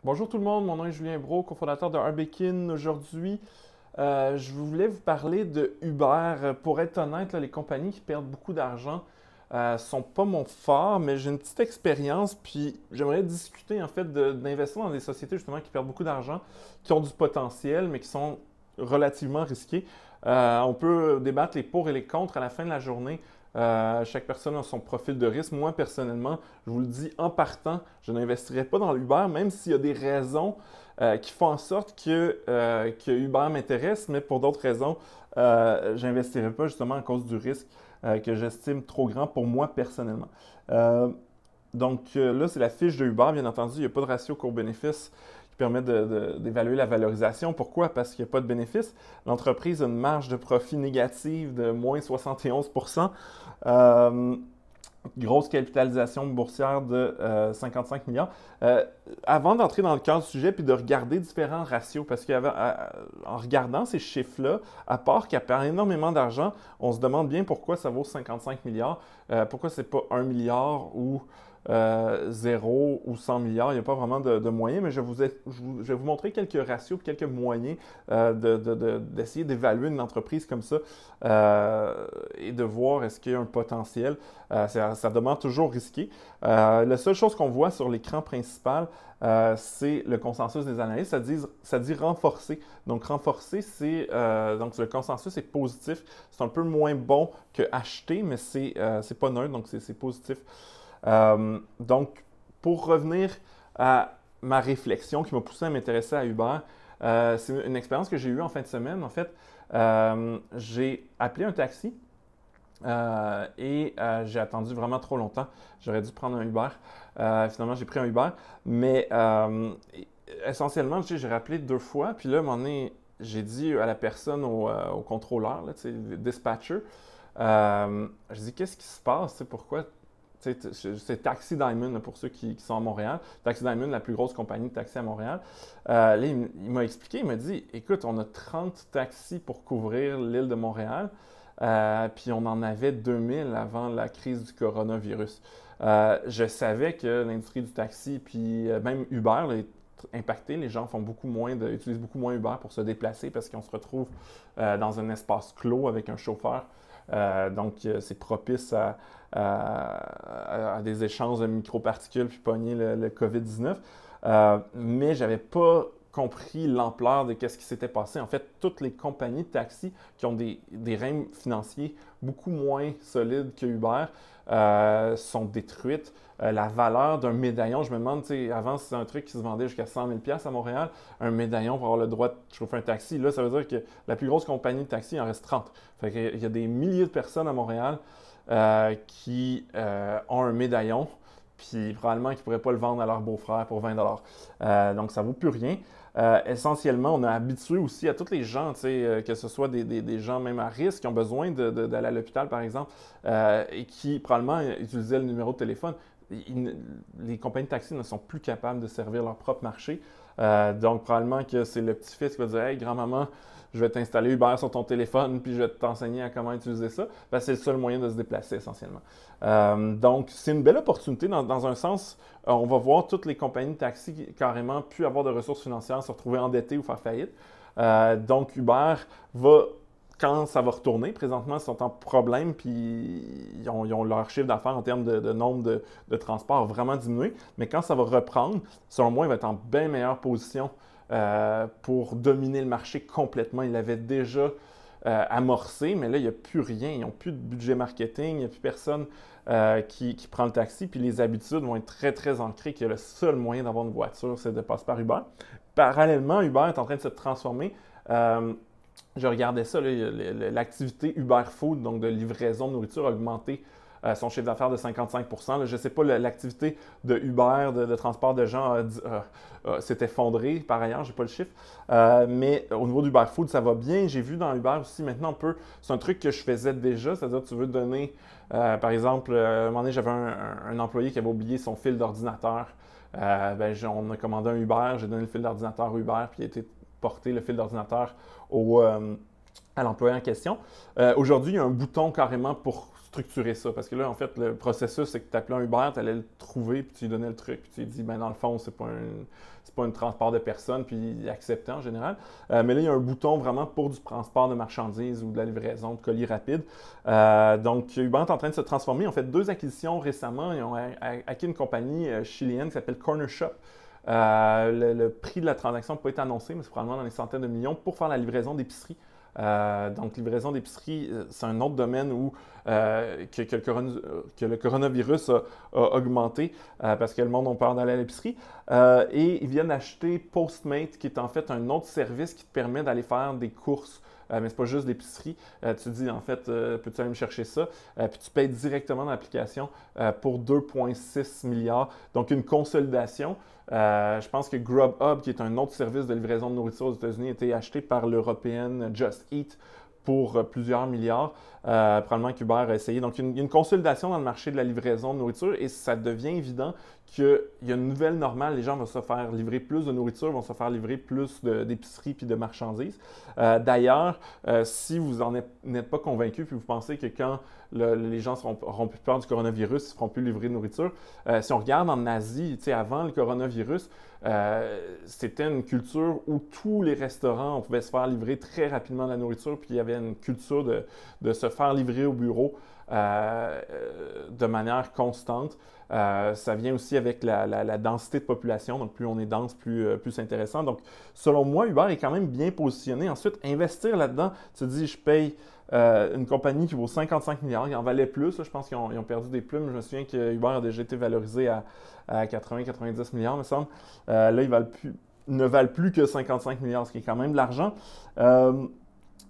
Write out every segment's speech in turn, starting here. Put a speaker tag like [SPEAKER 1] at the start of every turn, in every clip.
[SPEAKER 1] Bonjour tout le monde, mon nom est Julien Brault, cofondateur de Arbekin. Aujourd'hui, je voulais vous parler de Uber. Pour être honnête, là, les compagnies qui perdent beaucoup d'argent ne sont pas mon fort, mais j'ai une petite expérience, puis j'aimerais discuter en fait d'investir dans des sociétés justement qui perdent beaucoup d'argent, qui ont du potentiel, mais qui sont relativement risquées. On peut débattre les pour et les contre à la fin de la journée. Chaque personne a son profil de risque. Moi, personnellement, je vous le dis en partant, je n'investirai pas dans l'Uber, même s'il y a des raisons qui font en sorte que Uber m'intéresse, mais pour d'autres raisons, je n'investirai pas justement à cause du risque que j'estime trop grand pour moi personnellement. Euh, là, c'est la fiche de Uber. Bien entendu, il n'y a pas de ratio court-bénéfice qui permet d'évaluer la valorisation. Pourquoi? Parce qu'il n'y a pas de bénéfice. L'entreprise a une marge de profit négative de moins 71%. Euh, Grosse capitalisation boursière de 55 milliards. Avant d'entrer dans le cœur du sujet puis de regarder différents ratios, parce qu'en regardant ces chiffres-là, à part qu'elle perd énormément d'argent, on se demande bien pourquoi ça vaut 55 milliards, pourquoi c'est pas 1 milliard ou 0 ou 100 milliards. Il n'y a pas vraiment de moyens, mais je vais vous montrer quelques ratios, quelques moyens d'essayer d'évaluer une entreprise comme ça et de voir est-ce qu'il y a un potentiel. Ça demeure toujours risqué. La seule chose qu'on voit sur l'écran principal, c'est le consensus des analystes. Ça dit renforcer. Donc, renforcer, donc le consensus est positif. C'est un peu moins bon que acheter, mais c'est pas neutre, donc c'est positif. Pour revenir à ma réflexion qui m'a poussé à m'intéresser à Uber, c'est une expérience que j'ai eue en fin de semaine. En fait, j'ai appelé un taxi et j'ai attendu vraiment trop longtemps. J'aurais dû prendre un Uber. Finalement, j'ai pris un Uber. Mais essentiellement, j'ai rappelé 2 fois. Puis là, à un moment donné, j'ai dit à la personne, au contrôleur, là, le dispatcher, je dis, qu'est-ce qui se passe? Pourquoi? C'est Taxi Diamond là, pour ceux qui sont à Montréal. Taxi Diamond, la plus grosse compagnie de taxis à Montréal. Là, il m'a expliqué, il m'a dit, écoute, on a 30 taxis pour couvrir l'île de Montréal, puis on en avait 2000 avant la crise du coronavirus. Je savais que l'industrie du taxi, puis même Uber, là, est impactée. Les gens utilisent beaucoup moins Uber pour se déplacer parce qu'on se retrouve dans un espace clos avec un chauffeur. C'est propice à des échanges de microparticules puis pogner le COVID-19. Mais je n'avais pas compris l'ampleur de ce qui s'était passé. En fait, toutes les compagnies de taxi qui ont des reins financiers beaucoup moins solides que Uber sont détruites. La valeur d'un médaillon, je me demande, avant, c'était un truc qui se vendait jusqu'à 100 000 à Montréal, un médaillon pour avoir le droit de chauffer un taxi. Là, ça veut dire que la plus grosse compagnie de taxi, il en reste 30. Fait qu'il y a des milliers de personnes à Montréal qui ont un médaillon, puis probablement qu'ils ne pourraient pas le vendre à leur beau-frère pour 20 donc, ça ne vaut plus rien. Essentiellement, on a habitué aussi à tous les gens, que ce soit des gens même à risque, qui ont besoin d'aller à l'hôpital, par exemple, et qui probablement utilisaient le numéro de téléphone. Les compagnies de taxi ne sont plus capables de servir leur propre marché. Donc, probablement que c'est le petit-fils qui va dire « Hey, grand-maman, je vais t'installer Uber sur ton téléphone, puis je vais t'enseigner à comment utiliser ça. » C'est le seul moyen de se déplacer, essentiellement. Donc, c'est une belle opportunité dans un sens. On va voir toutes les compagnies de taxi qui carrément plus avoir de ressources financières, se retrouver endettées ou faire faillite. Donc, Uber va, quand ça va retourner, présentement, ils sont en problème, puis ils ont leur chiffre d'affaires en termes de nombre de transports vraiment diminué. Mais quand ça va reprendre, selon moi, il va être en bien meilleure position pour dominer le marché complètement. Il avait déjà amorcé, mais là, il n'y a plus rien. Ils n'ont plus de budget marketing, il n'y a plus personne qui prend le taxi, puis les habitudes vont être très, très ancrées que le seul moyen d'avoir une voiture, c'est de passer par Uber. Parallèlement, Uber est en train de se transformer. Je regardais ça, l'activité Uber Food, donc de livraison de nourriture, a augmenté son chiffre d'affaires de 55%. Je ne sais pas, l'activité de Uber, de transport de gens, s'est effondrée. Par ailleurs, je n'ai pas le chiffre. Mais au niveau d'Uber Food, ça va bien. J'ai vu dans Uber aussi, maintenant, c'est un truc que je faisais déjà, c'est-à-dire que tu veux donner, par exemple, à un moment donné, j'avais un employé qui avait oublié son fil d'ordinateur. On a commandé un Uber, j'ai donné le fil d'ordinateur Uber, puis il a été porté le fil d'ordinateur à l'employé en question. Aujourd'hui, il y a un bouton carrément pour structurer ça. Parce que là, en fait, le processus, c'est que tu appelais un Uber, tu allais le trouver, puis tu lui donnais le truc, puis tu lui dis, ben dans le fond, c'est pas un transport de personnes, puis il acceptait en général. Mais là, il y a un bouton vraiment pour du transport de marchandises ou de la livraison de colis rapide. Donc, Uber est en train de se transformer. Ils ont fait 2 acquisitions récemment. Ils ont acquis une compagnie chilienne qui s'appelle Corner Shop. Le prix de la transaction n'a pas été annoncé, mais c'est probablement dans les centaines de millions pour faire la livraison d'épicerie. Donc, livraison d'épicerie, c'est un autre domaine où que le coronavirus a augmenté parce que le monde a peur d'aller à l'épicerie. Et ils viennent d'acheter Postmate, qui est en fait un autre service qui te permet d'aller faire des courses. Mais c'est pas juste l'épicerie. Tu te dis, en fait, peux-tu aller me chercher ça? Puis tu payes directement dans l'application pour 2,6 milliards. Donc, une consolidation. Je pense que Grubhub, qui est un autre service de livraison de nourriture aux États-Unis, a été acheté par l'européenne Just Eat pour plusieurs milliards. Probablement qu'Uber a essayé. Donc, il y a une consolidation dans le marché de la livraison de nourriture et ça devient évident qu'il y a une nouvelle normale. Les gens vont se faire livrer plus de nourriture, vont se faire livrer plus d'épicerie puis de marchandises. D'ailleurs, si vous n'êtes pas convaincu puis vous pensez que quand les gens auront plus peur du coronavirus, ils ne feront plus livrer de nourriture, si on regarde en Asie, avant le coronavirus, c'était une culture où tous les restaurants, on pouvait se faire livrer très rapidement de la nourriture, puis il y avait une culture de se faire livrer au bureau de manière constante. Ça vient aussi avec la densité de population, donc plus on est dense, plus c'est intéressant. Donc, selon moi, Uber est quand même bien positionné. Ensuite, investir là-dedans, tu te dis, je paye une compagnie qui vaut 55 milliards, il en valait plus, là, je pense qu'ils ont perdu des plumes. Je me souviens que Uber a déjà été valorisé à 80-90 milliards, il me semble. Là, ils ne valent plus que 55 milliards, ce qui est quand même de l'argent.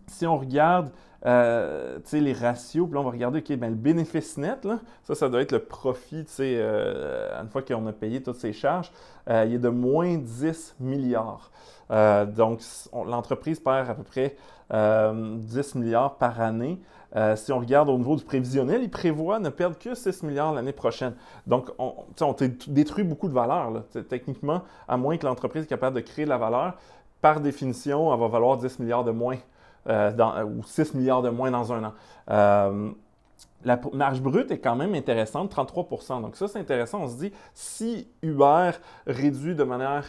[SPEAKER 1] Si on regarde les ratios, puis là, on va regarder, OK, ben, le bénéfice net, là, ça doit être le profit, une fois qu'on a payé toutes ces charges, il est de moins 10 milliards. Donc, l'entreprise perd à peu près 10 milliards par année. Si on regarde au niveau du prévisionnel, ils prévoient ne perdre que 6 milliards l'année prochaine. Donc, on détruit beaucoup de valeur, là. Techniquement, à moins que l'entreprise est capable de créer de la valeur, par définition, elle va valoir 10 milliards de moins. Ou 6 milliards de moins dans un an. La marge brute est quand même intéressante, 33%. Donc ça, c'est intéressant. On se dit, si Uber réduit de manière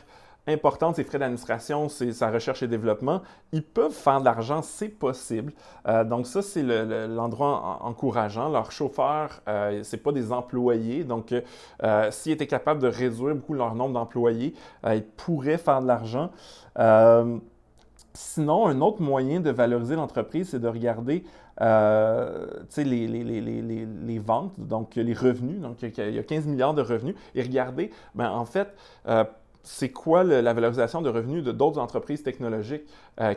[SPEAKER 1] importante ses frais d'administration, sa recherche et développement, ils peuvent faire de l'argent, c'est possible. Donc ça, c'est l'endroit encourageant. Leurs chauffeurs, ce n'est pas des employés. Donc, s'ils étaient capables de réduire beaucoup leur nombre d'employés, ils pourraient faire de l'argent. Sinon, un autre moyen de valoriser l'entreprise, c'est de regarder les ventes, donc les revenus. Donc, il y a 15 milliards de revenus. Et regarder, ben, en fait, c'est quoi la valorisation de revenus de d'autres entreprises technologiques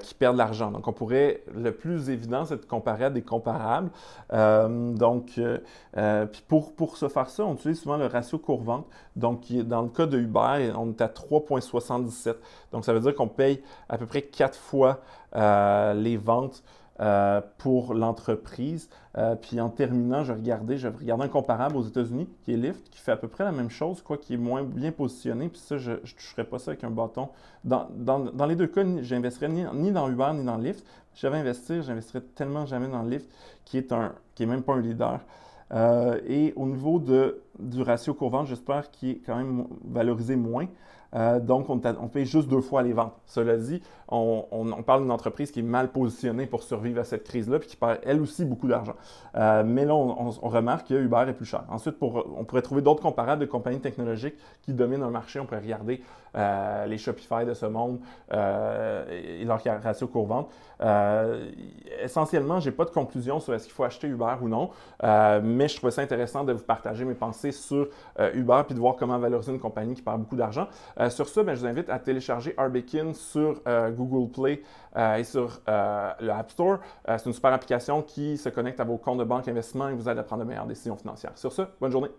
[SPEAKER 1] qui perdent de l'argent. Donc, le plus évident, c'est de comparer à des comparables. Puis pour se faire ça, on utilise souvent le ratio cours-vente. Donc, dans le cas de Uber, on est à 3,77. Donc, ça veut dire qu'on paye à peu près 4 fois les ventes pour l'entreprise. Puis en terminant, je vais regarder un comparable aux États-Unis qui est Lyft, qui fait à peu près la même chose, quoi, qui est moins bien positionné. Puis ça, je ne toucherai pas ça avec un bâton. Dans les deux cas, je n'investirais ni dans Uber ni dans Lyft. Si j'avais investi, j'investirais tellement jamais dans Lyft, qui est même pas un leader. Et au niveau du ratio cours-vente, j'espère qu'il est quand même valorisé moins. Donc, on paye juste 2 fois les ventes. Cela dit, on parle d'une entreprise qui est mal positionnée pour survivre à cette crise-là puis qui perd elle aussi beaucoup d'argent. Mais là, on remarque que Uber est plus cher. Ensuite, on pourrait trouver d'autres comparables de compagnies technologiques qui dominent un marché. On pourrait regarder les Shopify de ce monde et leur ratio cours-vente. Essentiellement, je n'ai pas de conclusion sur est-ce qu'il faut acheter Uber ou non, mais je trouvais ça intéressant de vous partager mes pensées sur Uber puis de voir comment valoriser une compagnie qui perd beaucoup d'argent. Sur ça, je vous invite à télécharger Arbekin sur Google Play et sur le App Store. C'est une super application qui se connecte à vos comptes de banque investissement et vous aide à prendre de meilleures décisions financières. Sur ça, bonne journée!